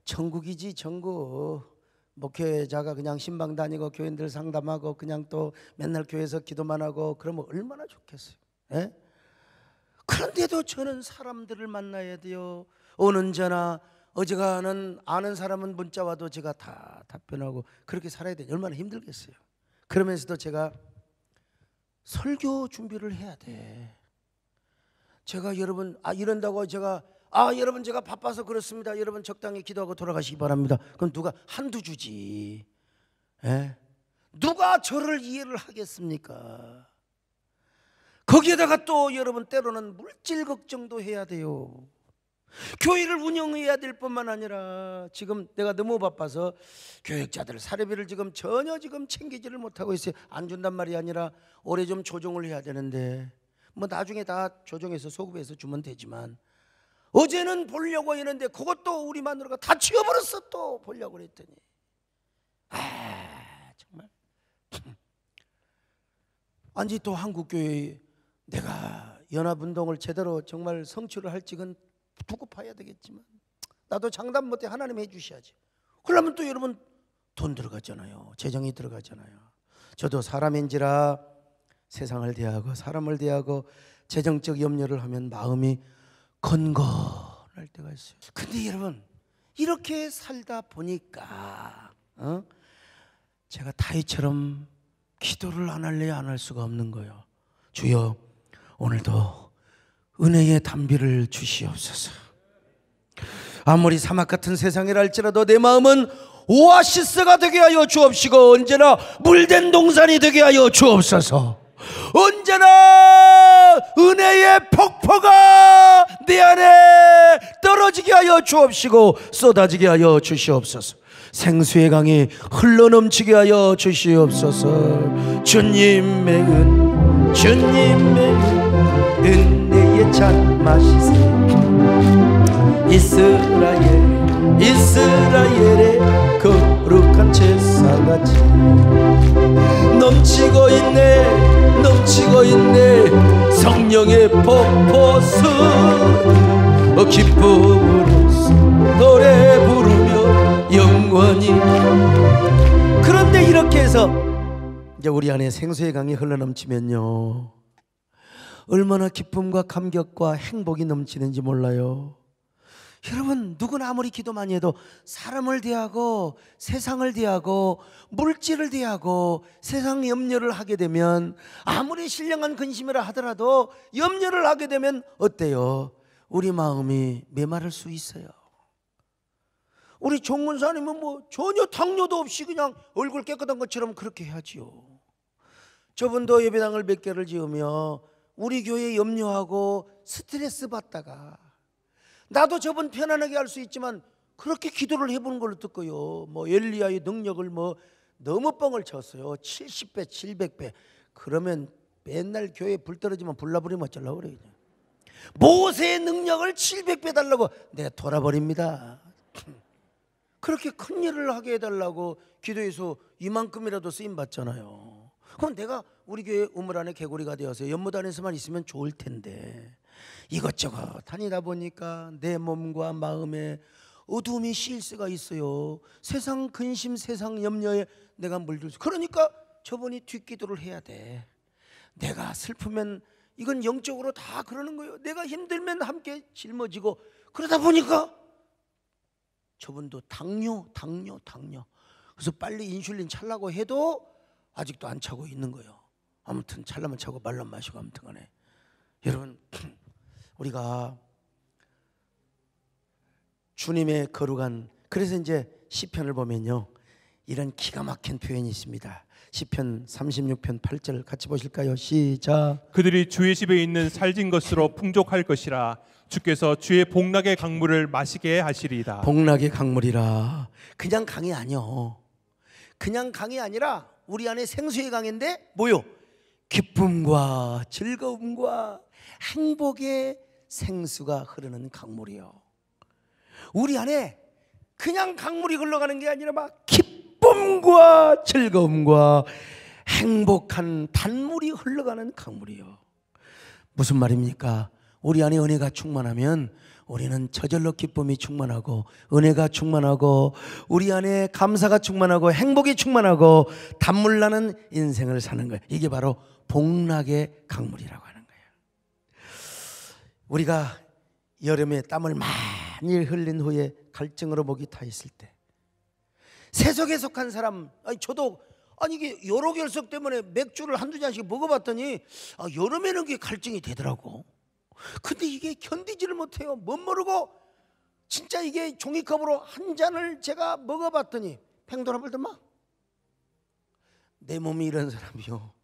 천국이지 천국. 목회자가 그냥 신방 다니고 교인들 상담하고 그냥 또 맨날 교회에서 기도만 하고 그러면 얼마나 좋겠어요. 그런데도 저는 사람들을 만나야 돼요. 오는 전화, 어제가는 아는 사람은 문자 와도 제가 다 답변하고 그렇게 살아야 돼요. 얼마나 힘들겠어요. 그러면서도 제가 설교 준비를 해야 돼. 제가 여러분 이런다고 제가 여러분 제가 바빠서 그렇습니다. 여러분 적당히 기도하고 돌아가시기 바랍니다. 그럼 누가 한두 주지. 예? 누가 저를 이해를 하겠습니까? 거기에다가 또 여러분 때로는 물질 걱정도 해야 돼요. 교회를 운영해야 될 뿐만 아니라 지금 내가 너무 바빠서 교역자들 사례비를 지금 전혀 챙기지를 못하고 있어요. 안 준단 말이 아니라 올해 좀 조정을 해야 되는데 뭐 나중에 다 조정해서 소급해서 주면 되지만 어제는 보려고 했는데 그것도 우리 마누라가 다 치워버렸어. 또 보려고 그랬더니 정말 아니 또 한국교회 내가 연합운동을 제대로 정말 성취를 할지는 두고 봐야 되겠지만 나도 장담 못해. 하나님 해주셔야지. 그러면 또 여러분 돈 들어가잖아요. 재정이 들어가잖아요. 저도 사람인지라 세상을 대하고 사람을 대하고 재정적 염려를 하면 마음이 건건할 때가 있어요. 근데 여러분 이렇게 살다 보니까 제가 다윗처럼 기도를 안 할래야 안 할 수가 없는 거예요. 주여 오늘도 은혜의 담비를 주시옵소서. 아무리 사막 같은 세상이라 할지라도 내 마음은 오아시스가 되게 하여 주옵시고 언제나 물된 동산이 되게 하여 주옵소서. 언제나 은혜의 폭포가 내 안에 떨어지게 하여 주옵시고 쏟아지게 하여 주시옵소서. 생수의 강이 흘러넘치게 하여 주시옵소서. 주님의 은혜의 잔 마시세. 이스라엘의 거룩한 제사같이 넘치고 있네 성령의 폭포수. 기쁨으로 노래 부르며 영원히. 그런데 이렇게 해서 이제 우리 안에 생수의 강이 흘러넘치면요 얼마나 기쁨과 감격과 행복이 넘치는지 몰라요. 여러분 누구나 아무리 기도 많이 해도 사람을 대하고 세상을 대하고 물질을 대하고 세상 염려를 하게 되면 아무리 신령한 근심이라 하더라도 염려를 하게 되면 어때요? 우리 마음이 메마를 수 있어요. 우리 종문사님은 뭐 전혀 당뇨도 없이 그냥 얼굴 깨끗한 것처럼 그렇게 해야지요. 저분도 예배당을 몇 개를 지으며 우리 교회 염려하고 스트레스 받다가 나도 저분 편안하게 할 수 있지만 그렇게 기도를 해보는 걸로 듣고요. 뭐 엘리야의 능력을 뭐 너무 뻥을 쳤어요. 70배 700배. 그러면 맨날 교회에 불 떨어지면 불나버리면 어쩌려고 그래요. 모세의 능력을 700배 달라고 내가 돌아버립니다. 그렇게 큰 일을 하게 해달라고 기도해서 이만큼이라도 쓰임받잖아요. 그럼 내가 우리 교회 우물 안에 개구리가 되어서 연못안에서만 있으면 좋을 텐데 이것저것 다니다 보니까 내 몸과 마음에 어둠이 씌일 수가 있어요. 세상 근심 세상 염려에 내가 물들 수. 그러니까 저분이 뒷기도를 해야 돼. 내가 슬프면 이건 영적으로 다 그러는 거예요. 내가 힘들면 함께 짊어지고 그러다 보니까 저분도 당뇨. 그래서 빨리 인슐린 차려고 해도 아직도 안 차고 있는 거예요. 아무튼 찰라면 차고 말라면 마시고 아무튼 간에 여러분 우리가 주님의 거룩한 그래서 이제 시편을 보면요 이런 기가 막힌 표현이 있습니다. 시편 36편 8절 같이 보실까요? 시작. 그들이 주의 집에 있는 살진 것으로 풍족할 것이라 주께서 주의 복락의 강물을 마시게 하시리이다. 복락의 강물이라. 그냥 강이 아니요. 그냥 강이 아니라 우리 안에 생수의 강인데 뭐요? 기쁨과 즐거움과 행복의 생수가 흐르는 강물이요. 우리 안에 그냥 강물이 흘러가는 게 아니라 막 기쁨과 즐거움과 행복한 단물이 흘러가는 강물이요. 무슨 말입니까? 우리 안에 은혜가 충만하면 우리는 저절로 기쁨이 충만하고 은혜가 충만하고 우리 안에 감사가 충만하고 행복이 충만하고 단물나는 인생을 사는 거예요. 이게 바로 복락의 강물이라고 하는 거예요. 우리가 여름에 땀을 많이 흘린 후에 갈증으로 목이 타 있을 때, 세속에 속한 사람, 저도 이게 여러 결석 때문에 맥주를 한두 잔씩 먹어봤더니 여름에는 그게 갈증이 되더라고. 근데 이게 견디지를 못해요. 못 모르고 진짜 이게 종이컵으로 한 잔을 제가 먹어봤더니 팽돌아버리더만. 내 몸이 이런 사람이요.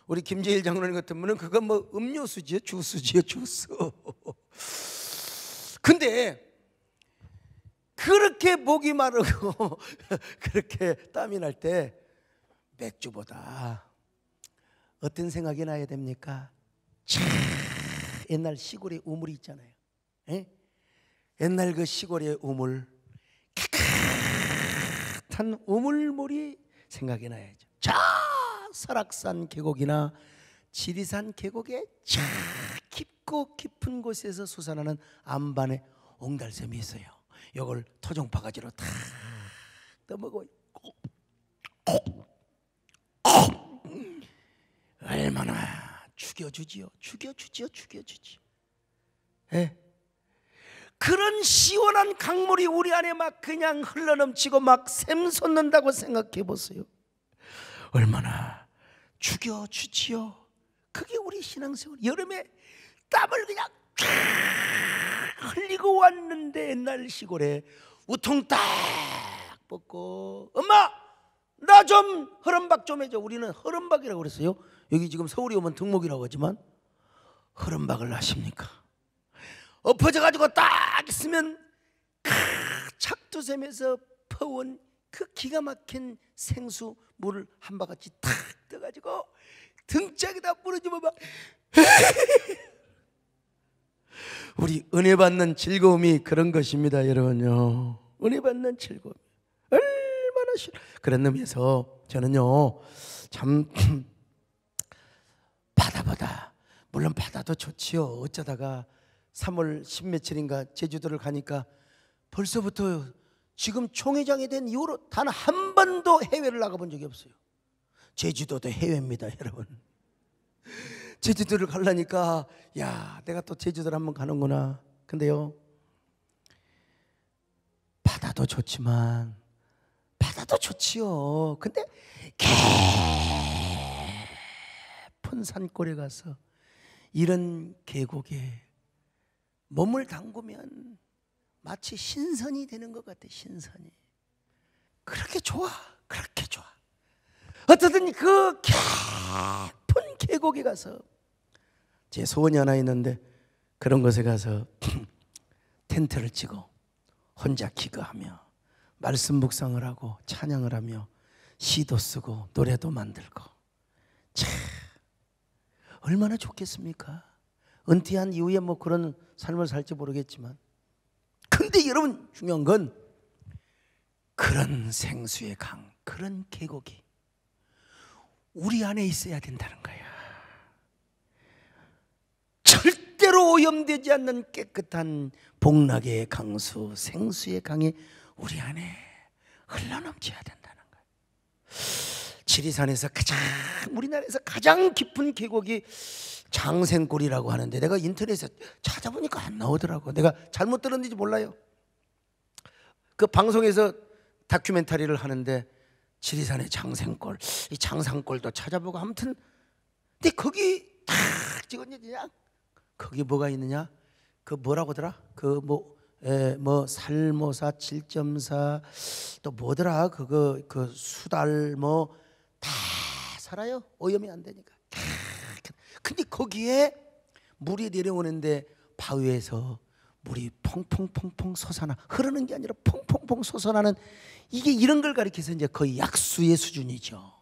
우리 김재일 장로님 같은 분은 그건 뭐 음료수지요, 주스지요, 주스. 근데 그렇게 목이 마르고 그렇게 땀이 날 때 맥주보다 어떤 생각이 나야 됩니까? 참 옛날 시골의 우물이 있잖아요. 에? 옛날 그 시골의 우물, 깨끗한 우물물이 생각이 나야죠. 저 설악산 계곡이나 지리산 계곡의 저 깊고 깊은 곳에서 솟아나는 안반에 옹달샘이 있어요. 이걸 토종바가지로 다 떠먹어. 얼마나 죽여주지요. 예? 그런 시원한 강물이 우리 안에 막 그냥 흘러넘치고 막 샘솟는다고 생각해 보세요. 얼마나 죽여주지요. 그게 우리 신앙생활. 여름에 땀을 그냥 흘리고 왔는데 옛날 시골에 우통 딱 벗고, 엄마 나 좀 허름박 좀 해줘. 우리는 허름박이라고 그랬어요. 여기 지금 서울에 오면 등목이라고 하지만 허름박을 아십니까? 엎어져 가지고 딱 있으면 착두샘에서 퍼온 그 기가 막힌 생수 물을 한 바가지 탁 떠가지고 등짝에다 뿌려주면 막 우리 은혜 받는 즐거움이 그런 것입니다, 여러분요. 은혜 받는 즐거움 얼마나 싫어. 그런 의미에서 저는요 참 바다보다, 물론 바다도 좋지요. 어쩌다가 3월 10며칠인가 제주도를 가니까 벌써부터 지금 총회장이 된 이후로 단 한 번도 해외를 나가본 적이 없어요. 제주도도 해외입니다, 여러분. 제주도를 가려니까 야, 내가 또 제주도를 한번 가는구나. 근데요, 바다도 좋지만 바다도 좋지요. 근데 깊은 산골에 가서 이런 계곡에 몸을 담그면 마치 신선이 되는 것 같아. 신선이. 그렇게 좋아. 그렇게 좋아. 어쨌든 그 깊은 계곡에 가서, 제 소원이 하나 있는데 그런 곳에 가서 텐트를 치고 혼자 기거하며 말씀 묵상을 하고 찬양을 하며 시도 쓰고 노래도 만들고, 참 얼마나 좋겠습니까? 은퇴한 이후에 뭐 그런 삶을 살지 모르겠지만, 근데 여러분 중요한 건 그런 생수의 강, 그런 계곡이 우리 안에 있어야 된다는 거야. 절대로 오염되지 않는 깨끗한 복락의 강수, 생수의 강이 우리 안에 흘러넘쳐야 된다는 거야. 지리산에서 가장, 우리나라에서 가장 깊은 계곡이 장생골이라고 하는데, 내가 인터넷에 찾아보니까 안 나오더라고. 내가 잘못 들었는지 몰라요. 그 방송에서 다큐멘터리를 하는데 지리산의 장생골, 이 장상골도 찾아보고, 아무튼 근데 거기 딱 찍었느냐? 거기 뭐가 있느냐? 그 뭐라고더라? 그 뭐 살모사 7.4 또 뭐더라? 그거 그 수달 뭐 다 살아요. 오염이 안 되니까. 근데 거기에 물이 내려오는데 바위에서 물이 퐁퐁퐁퐁 솟아나, 흐르는 게 아니라 퐁퐁퐁 솟아나는, 이게 이런 걸 가리켜서 이제 거의 약수의 수준이죠.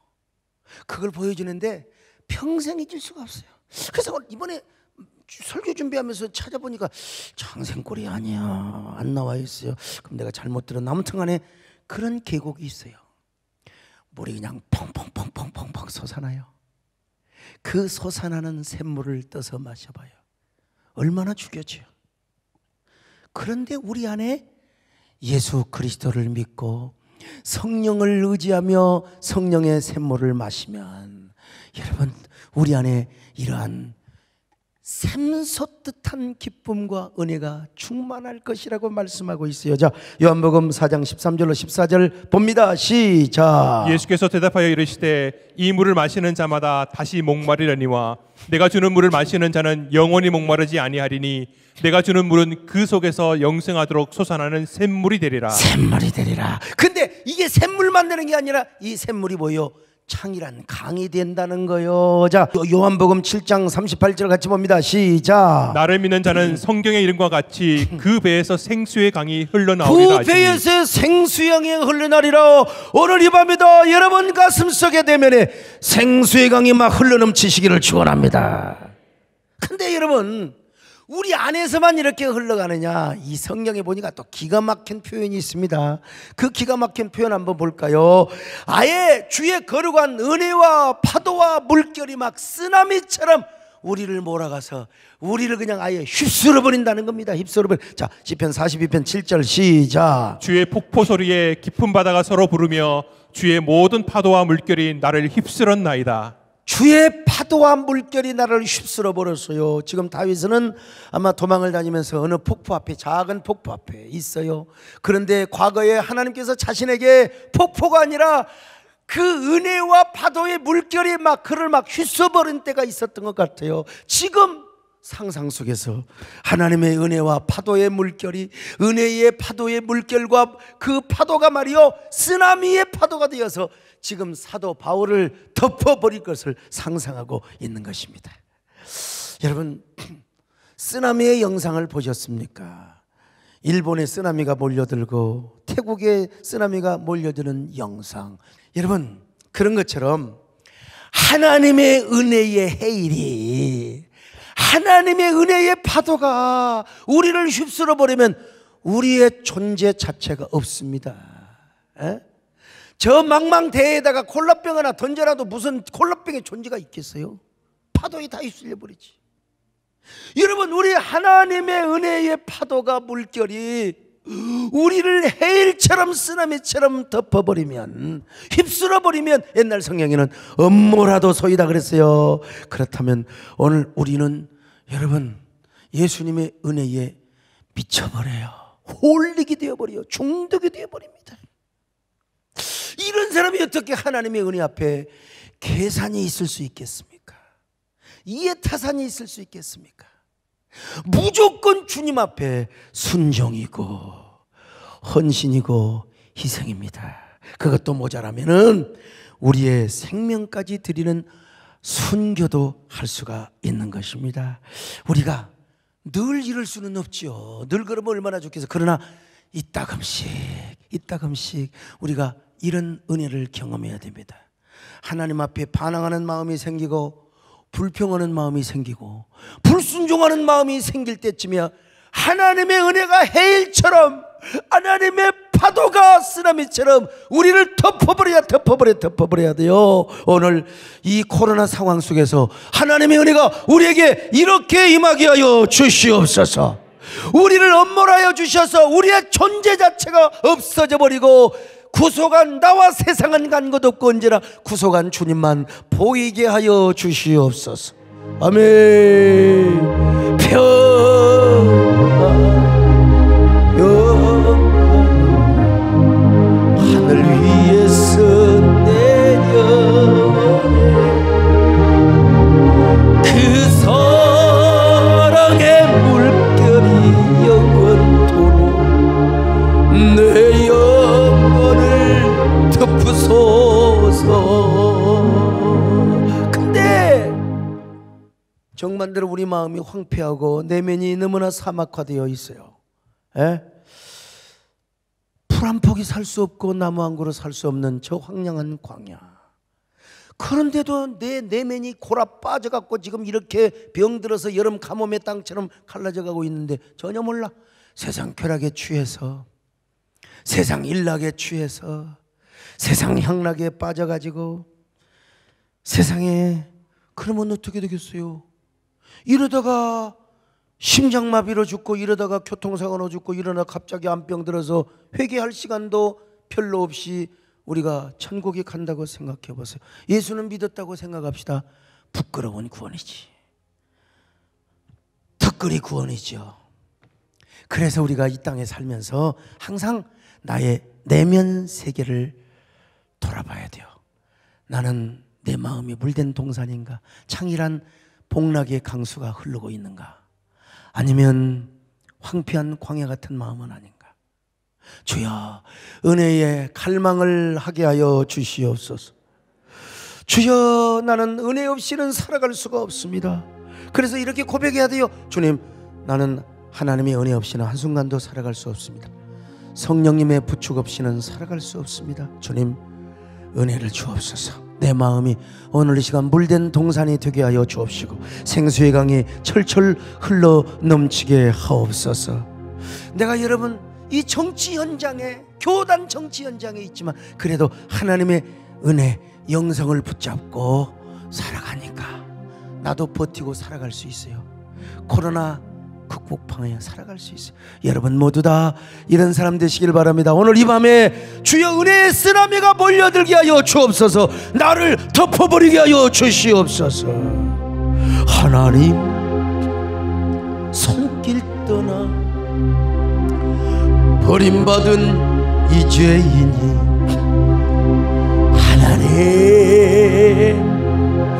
그걸 보여주는데 평생 잊을 수가 없어요. 그래서 이번에 설교 준비하면서 찾아보니까 장생골이 아니야, 안 나와 있어요. 그럼 내가 잘못 들었나? 아무튼 간에 그런 계곡이 있어요. 물이 그냥 퐁퐁퐁퐁퐁 솟아나요. 그 솟아나는 샘물을 떠서 마셔봐요. 얼마나 죽여져요. 그런데 우리 안에 예수 그리스도를 믿고 성령을 의지하며 성령의 샘물을 마시면, 여러분 우리 안에 이러한 샘솟듯한 기쁨과 은혜가 충만할 것이라고 말씀하고 있어요. 자, 요한복음 4장 13절로 14절 봅니다. 시작. 예수께서 대답하여 이르시되 이 물을 마시는 자마다 다시 목마르려니와 내가 주는 물을 마시는 자는 영원히 목마르지 아니하리니 내가 주는 물은 그 속에서 영생하도록 솟아나는 샘물이 되리라. 샘물이 되리라. 근데 이게 샘물만 되는 게 아니라 이 샘물이 뭐요? 창이란 강이 된다는 거요. 자, 요한복음 7장 38절 같이 봅니다. 시작. 나를 믿는 자는 성경의 이름과 같이 그 배에서 생수의 강이 흘러나오리라. 그 배에서 생수의 강이 흘러나리라. 오늘 이 밤에도 여러분 가슴속에 대면에 생수의 강이 막 흘러넘치시기를 축원합니다. 근데 여러분, 우리 안에서만 이렇게 흘러가느냐? 이 성경에 보니까 또 기가 막힌 표현이 있습니다. 그 기가 막힌 표현 한번 볼까요? 아예 주의 거룩한 은혜와 파도와 물결이 막 쓰나미처럼 우리를 몰아가서 우리를 그냥 아예 휩쓸어 버린다는 겁니다. 휩쓸어 버려. 자, 시편 42편 7절 시작. 주의 폭포 소리에 깊은 바다가 서로 부르며 주의 모든 파도와 물결이 나를 휩쓸었나이다. 주의 파도와 물결이 나를 휩쓸어 버렸어요. 지금 다윗은 아마 도망을 다니면서 어느 폭포 앞에, 작은 폭포 앞에 있어요. 그런데 과거에 하나님께서 자신에게 폭포가 아니라 그 은혜와 파도의 물결이 막 그를 막 휩쓸어버린 때가 있었던 것 같아요. 지금 상상 속에서 하나님의 은혜와 파도의 물결이, 은혜의 파도의 물결과 그 파도가 말이요 쓰나미의 파도가 되어서 지금 사도 바울을 덮어버릴 것을 상상하고 있는 것입니다. 여러분, 쓰나미의 영상을 보셨습니까? 일본에 쓰나미가 몰려들고 태국에 쓰나미가 몰려드는 영상. 여러분, 그런 것처럼 하나님의 은혜의 해일이, 하나님의 은혜의 파도가 우리를 휩쓸어 버리면 우리의 존재 자체가 없습니다. 에? 저 망망대해에다가 콜라병 하나 던져놔도 무슨 콜라병의 존재가 있겠어요? 파도에 다 휩쓸려 버리지. 여러분, 우리 하나님의 은혜의 파도가, 물결이 우리를 해일처럼 쓰나미처럼 덮어버리면, 휩쓸어버리면, 옛날 성경에는 음모라도 소이다 그랬어요. 그렇다면 오늘 우리는 여러분 예수님의 은혜에 미쳐버려요. 홀리게 되어버려요. 중독이 되어버립니다. 이런 사람이 어떻게 하나님의 은혜 앞에 계산이 있을 수 있겠습니까? 이해타산이 있을 수 있겠습니까? 무조건 주님 앞에 순종이고 헌신이고 희생입니다. 그것도 모자라면은 우리의 생명까지 드리는 순교도 할 수가 있는 것입니다. 우리가 늘 이럴 수는 없죠. 늘 그러면 얼마나 좋겠어. 그러나 이따금씩 우리가 이런 은혜를 경험해야 됩니다. 하나님 앞에 반항하는 마음이 생기고 불평하는 마음이 생기고 불순종하는 마음이 생길 때쯤이야 하나님의 은혜가 해일처럼, 하나님의 파도가 쓰나미처럼 우리를 덮어버려야 돼요. 오늘 이 코로나 상황 속에서 하나님의 은혜가 우리에게 이렇게 임하게 하여 주시옵소서. 우리를 엄몰하여 주셔서 우리의 존재 자체가 없어져 버리고 구속한 나와 세상은 간 것 없고 언제나 구속한 주님만 보이게 하여 주시옵소서. 아멘. 하늘 위에서 내려오네 그 사랑의 물결이 영원토록 내 영혼을 덮으소서. 근데 정반대로 우리 마음이 황폐하고 내면이 너무나 사막화되어 있어요. 풀 한 폭이 살 수 없고 나무 한 그루 살 수 없는 저 황량한 광야. 그런데도 내 내면이 골아 빠져갖고 지금 이렇게 병들어서 여름 가뭄의 땅처럼 갈라져 가고 있는데 전혀 몰라. 세상 쾌락에 취해서, 세상 일락에 취해서, 세상 향락에 빠져가지고 세상에, 그러면 어떻게 되겠어요? 이러다가 심장마비로 죽고, 이러다가 교통사고로 죽고, 이러다가 갑자기 암병 들어서 회개할 시간도 별로 없이 우리가 천국에 간다고 생각해 보세요. 예수는 믿었다고 생각합시다. 부끄러운 구원이지. 죽거리 구원이죠. 그래서 우리가 이 땅에 살면서 항상 나의 내면 세계를 돌아봐야 돼요. 나는 내 마음이 물된 동산인가? 창일한 복락의 강수가 흐르고 있는가? 아니면 황폐한 광야 같은 마음은 아닌가? 주여, 은혜의 갈망을 하게 하여 주시옵소서. 주여, 나는 은혜 없이는 살아갈 수가 없습니다. 그래서 이렇게 고백해야 돼요. 주님, 나는 하나님의 은혜 없이는 한순간도 살아갈 수 없습니다. 성령님의 부축 없이는 살아갈 수 없습니다. 주님, 은혜를 주옵소서. 내 마음이 오늘 이 시간 물된 동산이 되게 하여 주옵시고 생수의 강이 철철 흘러 넘치게 하옵소서. 내가 여러분 이 정치 현장에, 교단 정치 현장에 있지만 그래도 하나님의 은혜 영성을 붙잡고 살아가니까 나도 버티고 살아갈 수 있어요. 코로나 극복방에 살아갈 수 있어요. 여러분 모두 다 이런 사람 되시길 바랍니다. 오늘 이 밤에 주여 은혜의 쓰나미가 몰려들게 하여 주옵소서. 나를 덮어버리게 하여 주시옵소서. 하나님 손길 떠나 버림받은 이 죄인이 하나님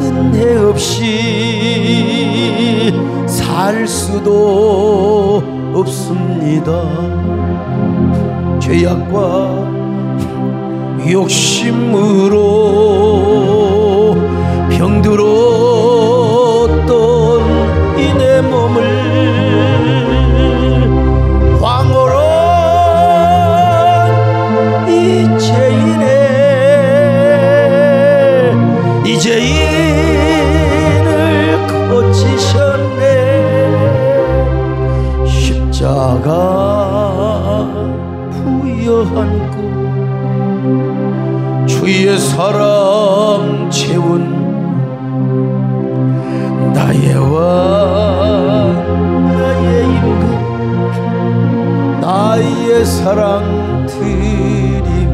은혜 없이 살 수도 없습니다. 죄악과 욕심으로 병들었던 이 내 몸을 황홀한 이 죄인을 거치셨네. 십자가 부여한 주의 사랑 채운 나의 왕 나의 임금 나의 사랑 드림